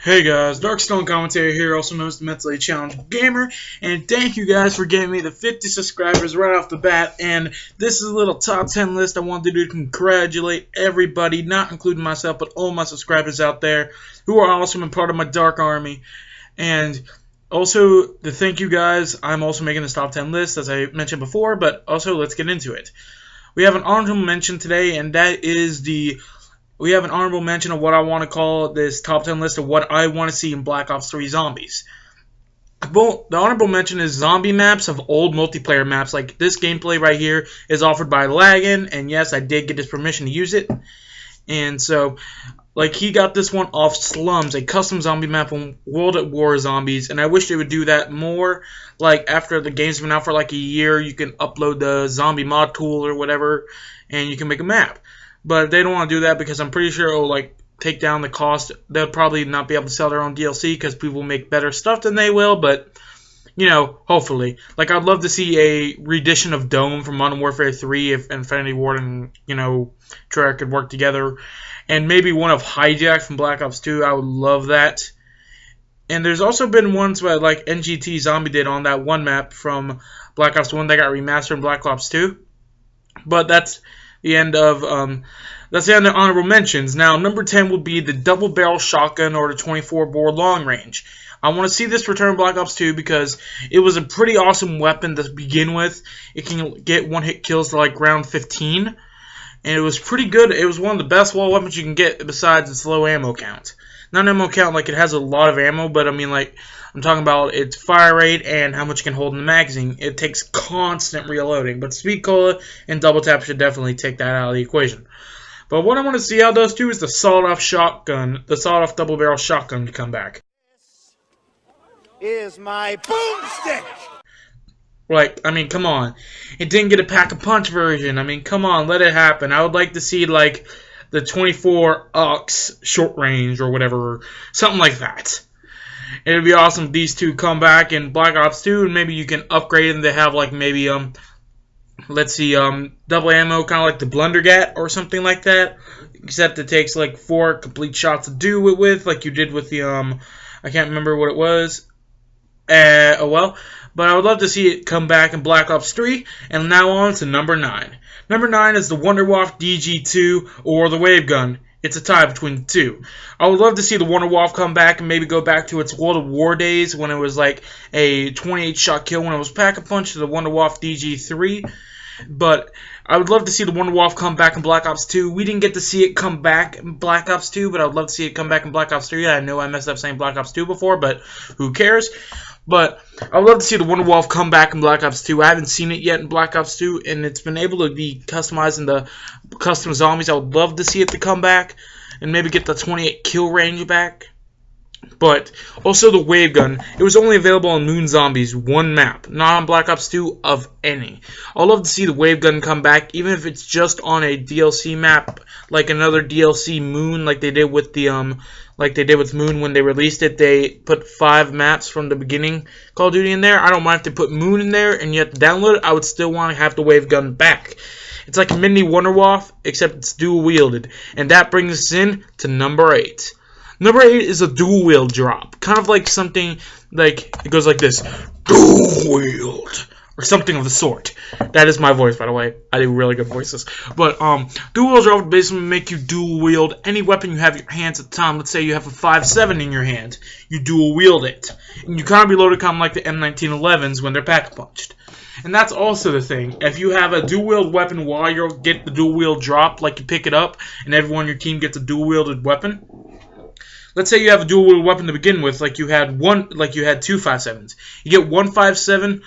Hey guys, Darkstone Commentary here, also known as the Mentally Challenged Gamer, and thank you guys for getting me the 50 subscribers right off the bat. And this is a little top 10 list I wanted to do to congratulate everybody, not including myself, but all my subscribers out there who are awesome and part of my Dark Army. And also to thank you guys, I'm also making this top 10 list as I mentioned before, but also let's get into it. We have an honorable mention today, and that is we have an honorable mention of what I want to call this top 10 list of what I want to see in Black Ops 3 Zombies. The honorable mention is zombie maps of old multiplayer maps. Like this gameplay right here is offered by Laggin, and yes, I did get his permission to use it. And so, like, he got this one off Slums, a custom zombie map on World at War Zombies, and I wish they would do that more. Like, after the game's been out for like a year, you can upload the zombie mod tool or whatever, and you can make a map. But they don't want to do that because I'm pretty sure it will like take down the cost. They'll probably not be able to sell their own DLC because people make better stuff than they will. But you know, hopefully, like I'd love to see a rendition of Dome from Modern Warfare 3 if Infinity Ward and Treyarch could work together, and maybe one of Hijack from Black Ops 2. I would love that. And there's also been ones where like NGT Zombie did on that one map from Black Ops 1 that got remastered in Black Ops 2. But that's the end of honorable mentions. Now, number 10 would be the double barrel shotgun or the 24 bore long range. I want to see this return in Black Ops 2 because it was a pretty awesome weapon to begin with. It can get one-hit kills to like round 15, and it was pretty good. It was one of the best wall weapons you can get besides its low ammo count. Not ammo count like it has a lot of ammo, but I mean like I'm talking about its fire rate and how much it can hold in the magazine. It takes constant reloading, but Speed Cola and Double Tap should definitely take that out of the equation. But what I want to see how those two is the sawed-off shotgun, the sawed-off double-barrel shotgun to come back. Is my boomstick. Like, I mean, come on. It didn't get a pack-a-punch version. I mean, come on, let it happen. I would like to see, like, the 24 AUX short range or whatever, something like that. It would be awesome if these two come back in Black Ops 2, and maybe you can upgrade them to have, like, maybe, let's see, double ammo, kind of like the Blundergat or something like that, except it takes, like, 4 complete shots to do it with, like you did with the, I can't remember what it was. Oh well, but I would love to see it come back in Black Ops 3, and now on to number 9. Number 9 is the Wonderwaffe DG2 or the Wave Gun. It's a tie between the two. I would love to see the Wonderwaffe come back and maybe go back to its World of War days when it was like a 28-shot kill when it was Pack-a-Punch to the Wonderwaffe DG3. But I would love to see the Wonderwaffe come back in Black Ops 2. We didn't get to see it come back in Black Ops 2, but I would love to see it come back in Black Ops 3. I know I messed up saying Black Ops 2 before, but who cares? But I would love to see the Wonderwaffe come back in Black Ops 2. I haven't seen it yet in Black Ops 2, and it's been able to be customized in the custom zombies. I would love to see it to come back and maybe get the 28 kill range back. But also the Wave Gun. It was only available on Moon Zombies, one map, not on Black Ops 2 of any. I'd love to see the Wave Gun come back, even if it's just on a DLC map, like another DLC Moon, like they did with the Moon when they released it. They put 5 maps from the beginning Call of Duty in there. I don't mind if they put Moon in there and you have to download it. I would still want to have the Wave Gun back. It's like a mini Wonderwaffe, except it's dual wielded, and that brings us in to number 8. Number 8 is a dual wield drop. Kind of like something like, it goes like this. Dual wield. Or something of the sort. That is my voice, by the way. I do really good voices. But, dual wield drop would basically make you dual wield any weapon you have in your hands at the time. Let's say you have a 5.7 in your hand. You dual wield it. And you kind of reload it kind of like the M1911s when they're pack-punched. And that's also the thing. If you have a dual wield weapon while you get the dual wield drop, like you pick it up, and everyone on your team gets a dual wielded weapon. Let's say you have a dual wield weapon to begin with, like you had 2 5.7s. You get 1 5.7,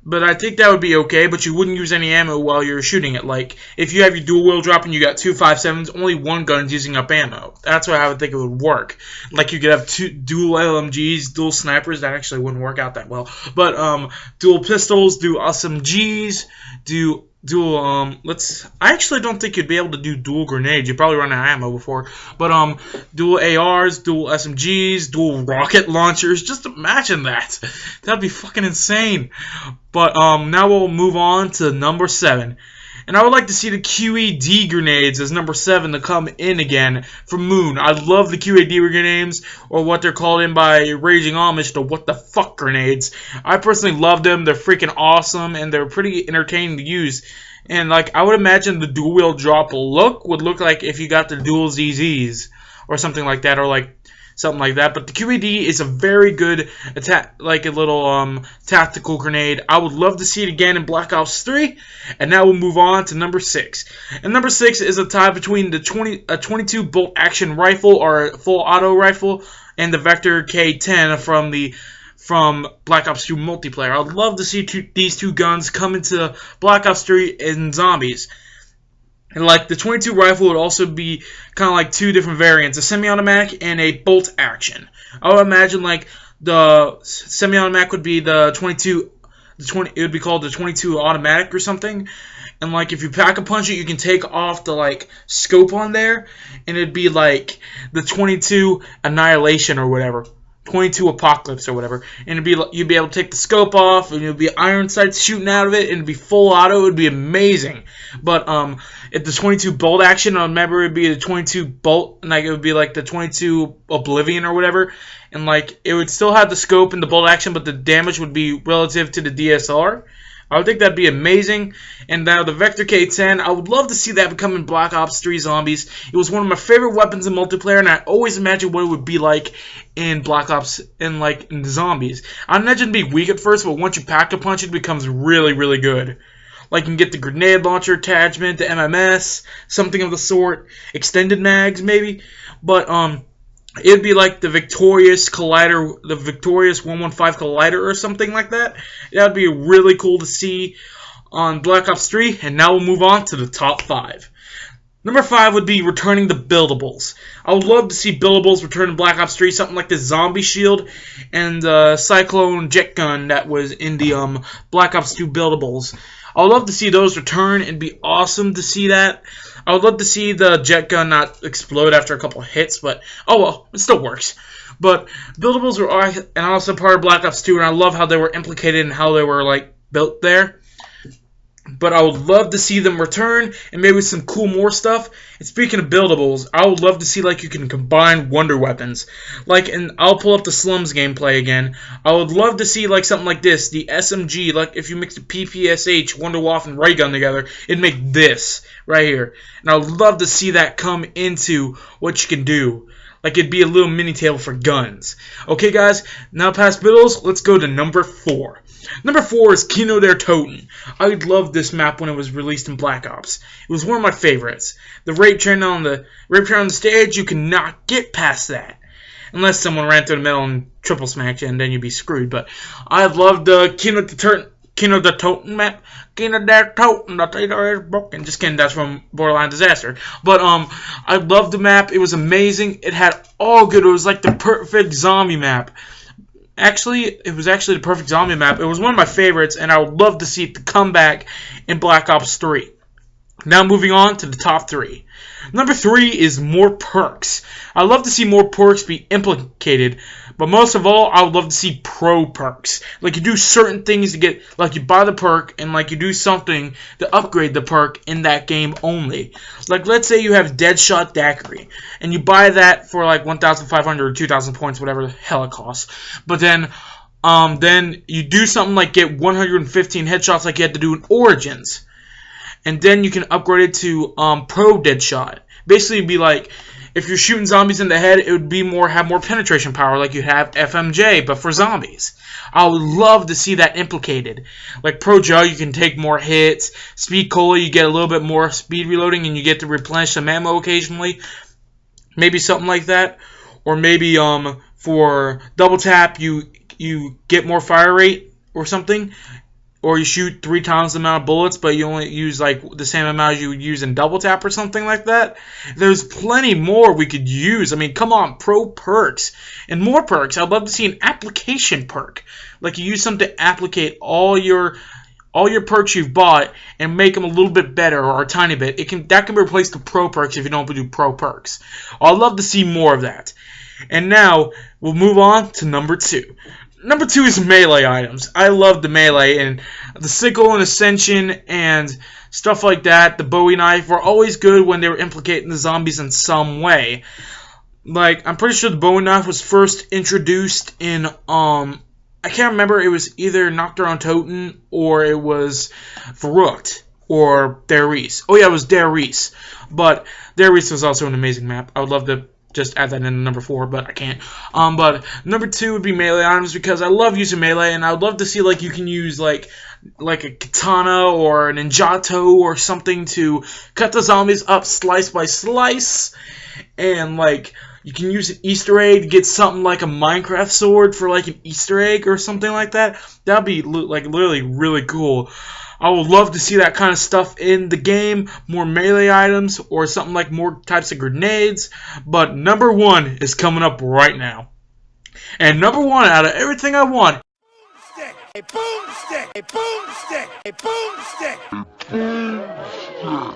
but I think that would be okay, but you wouldn't use any ammo while you're shooting it. Like, if you have your dual wield drop and you got 2 5.7s, only one gun's using up ammo. That's how I would think it would work. Like, you could have dual LMGs, dual snipers. That actually wouldn't work out that well. But, dual pistols, dual SMGs, I actually don't think you'd be able to do dual grenades. You'd probably run out of ammo before. But, dual ARs, dual SMGs, dual rocket launchers. Just imagine that. That'd be fucking insane. But, now we'll move on to number 7. And I would like to see the QED grenades as number 7 to come in again from Moon. I love the QED grenades, or what they're called in by Raging Amish, the what the fuck grenades. I personally love them. They're freaking awesome, and they're pretty entertaining to use. And like, I would imagine the dual wheel drop look would look like if you got the dual ZZs or something like that, or like something like that. But the QED is a very good attack, like a little tactical grenade. I would love to see it again in Black Ops 3. And now we'll move on to number 6. And number 6 is a tie between the 22 bolt action rifle or full auto rifle and the Vector K10 from Black Ops 2 multiplayer. I'd love to see these two guns come into Black Ops 3 in zombies. And like the 22 rifle would also be kind of like two different variants, a semi-automatic and a bolt action. I would imagine like the semi-automatic would be the 22, it would be called the 22 automatic or something. And like if you pack a punch it, you can take off the like scope on there, and it'd be like the 22 annihilation or whatever. 22 Apocalypse or whatever, and you'd be able to take the scope off, and it'd be iron sights shooting out of it, and it'd be full auto. It would be amazing. But if the 22 bolt action, I remember it'd be the 22 bolt, and like it would be like the 22 Oblivion or whatever, and like it would still have the scope and the bolt action, but the damage would be relative to the DSR. I would think that'd be amazing. And now the Vector K10, I would love to see that become in Black Ops 3 Zombies. It was one of my favorite weapons in multiplayer, and I always imagined what it would be like in Black Ops, in the Zombies. I imagine it'd be weak at first, but once you pack a punch, it becomes really, really good. Like you can get the grenade launcher attachment, the MMS, something of the sort, extended mags maybe. But it would be like the Victorious Collider, the Victorious 115 Collider or something like that. That would be really cool to see on Black Ops 3. And now we'll move on to the top 5. Number 5 would be returning the buildables. I would love to see buildables return in Black Ops 3, something like the Zombie Shield and the Cyclone Jet Gun that was in the Black Ops 2 buildables. I would love to see those return. It'd be awesome to see that. I would love to see the jet gun not explode after a couple hits, but oh well, it still works. But buildables are and also part of Black Ops 2, and I love how they were implicated and how they were like built there. But I would love to see them return and maybe some cool more stuff. And speaking of buildables, I would love to see like you can combine wonder weapons. Like, and I'll pull up the Slums gameplay again. I would love to see like something like this, the SMG. Like if you mix the PPSH, Wonder Waff, and Ray Gun together, it'd make this right here. And I would love to see that come into what you can do. Like it'd be a little mini table for guns. Okay, guys, now past builds, let's go to number 4. Number 4 is Kino der Toten. I loved this map when it was released in Black Ops. It was one of my favorites. The rape train on the stage, you cannot get past that. Unless someone ran through the middle and triple smacked you, and then you'd be screwed. But I loved the Kino der Toten map. Kino der Toten, the theater is broken. Just kidding, that's from Borderline Disaster. But I loved the map. It was amazing. It had all good. It was like the perfect zombie map. Actually, it was actually the perfect zombie map. It was one of my favorites, and I would love to see it come back in Black Ops 3. Now moving on to the top 3. Number 3 is more perks. I'd love to see more perks be implicated, but most of all, I would love to see pro perks. Like you do certain things to get, like you buy the perk, and like you do something to upgrade the perk in that game only. Like let's say you have Deadshot Daiquiri, and you buy that for like 1,500 or 2,000 points, whatever the hell it costs. But then you do something like get 115 headshots like you had to do in Origins. And then you can upgrade it to Pro Deadshot. Basically, it'd be like, if you're shooting zombies in the head, it would be have more penetration power, like you have FMJ, but for zombies. I would love to see that implicated. Like Pro Joe, you can take more hits. Speed Cola, you get a little bit more speed reloading, and you get to replenish some ammo occasionally. Maybe something like that. Or maybe for Double Tap, you get more fire rate or something. Or you shoot 3 times the amount of bullets, but you only use like the same amount as you would use in Double Tap or something like that. There's plenty more we could use. I mean, come on, pro perks. And more perks. I'd love to see an application perk. Like you use something to applicate all your perks you've bought and make them a little bit better or a tiny bit. That can replace the pro perks if you don't do pro perks. I'd love to see more of that. And now we'll move on to number 2. number 2 is melee items. I love the melee, and the sickle and ascension and stuff like that. The Bowie knife were always good when they were implicating the zombies in some way. Like, I'm pretty sure the Bowie knife was first introduced in, I can't remember, it was either Nocturne on Toten or it was Verrucht or Der Riese. Oh yeah, it was Der Riese. But Der Riese was also an amazing map. I would love to just add that in number 4, but I can't. But number 2 would be melee items, because I love using melee, and I would love to see, like, you can use, like a katana or an ninjato or something to cut the zombies up slice by slice, and, like, you can use an Easter egg to get something like a Minecraft sword for, like, an Easter egg or something like that. That would be, like, literally really cool. I would love to see that kind of stuff in the game, more melee items, or something like more types of grenades. But number 1 is coming up right now. And number 1 out of everything I want, A boomstick! A boomstick! A boomstick!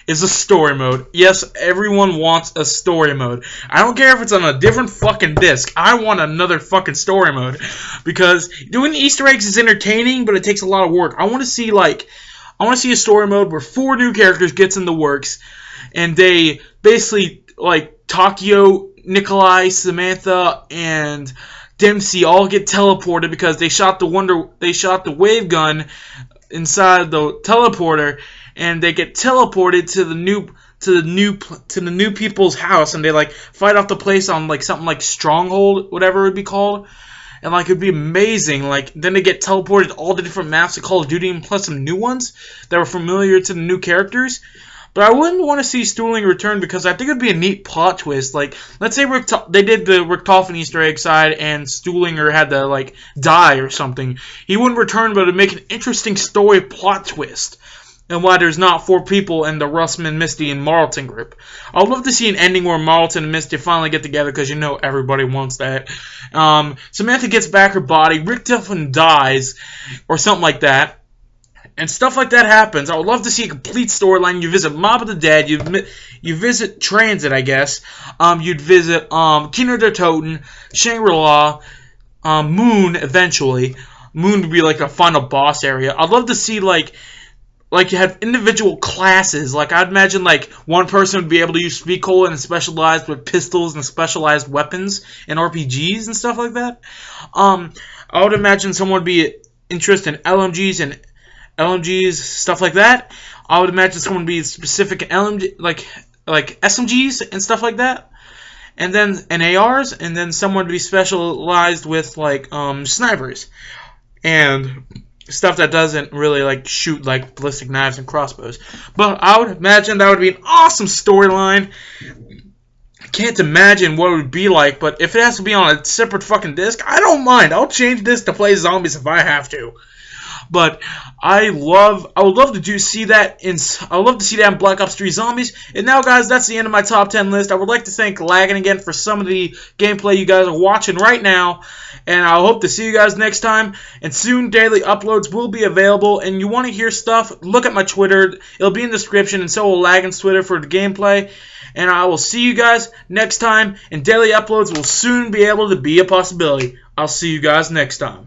is a story mode. Yes, everyone wants a story mode. I don't care if it's on a different fucking disc. I want another fucking story mode. Because doing Easter eggs is entertaining, but it takes a lot of work. I want to see, like, a story mode where 4 new characters gets in the works, and they basically, like, Takio, Nikolai, Samantha, and Dempsey all get teleported because they shot the wave gun inside the teleporter, and they get teleported to the new people's house, and they, like, fight off the place on, like, something like Stronghold, whatever it would be called. And, like, it'd be amazing. Like, then they get teleported to all the different maps of Call of Duty, and plus some new ones that were familiar to the new characters. But I wouldn't want to see Stuhling return, because I think it'd be a neat plot twist. Like, let's say they did the Richtofen Easter egg side, and Stuhlinger had to, like, die or something. He wouldn't return, but it'd make an interesting story plot twist. And why there's not 4 people in the Russman, Misty, and Marlton group. I would love to see an ending where Marlton and Misty finally get together, because you know everybody wants that. Samantha gets back her body, Richtofen dies, or something like that. And stuff like that happens. I would love to see a complete storyline. You visit Mob of the Dead. You visit Transit, I guess. You'd visit Kinder der Toten, Shangri-La, Moon, eventually. Moon would be like a final boss area. I'd love to see, like you have individual classes. Like, I'd imagine, like, one person would be able to use Speed Cola and specialized with pistols and specialized weapons and RPGs and stuff like that. I would imagine someone would be interested in LMGs, stuff like that. I would imagine someone would be specific in LMG, like SMGs and stuff like that. And then ARs, and then someone would be specialized with, like, snipers. And stuff that doesn't really, like, shoot, like, ballistic knives and crossbows. But I would imagine that would be an awesome storyline. I can't imagine what it would be like, but if it has to be on a separate fucking disc, I don't mind. I'll change this to play zombies if I have to. But I would love to see that in Black Ops 3 Zombies. And now, guys, that's the end of my top 10 list. I would like to thank Laggin again for some of the gameplay you guys are watching right now. And I hope to see you guys next time. And soon, daily uploads will be available. And you want to hear stuff, look at my Twitter. It'll be in the description, and so will Laggin's Twitter for the gameplay. And I will see you guys next time. And daily uploads will soon be able to be a possibility. I'll see you guys next time.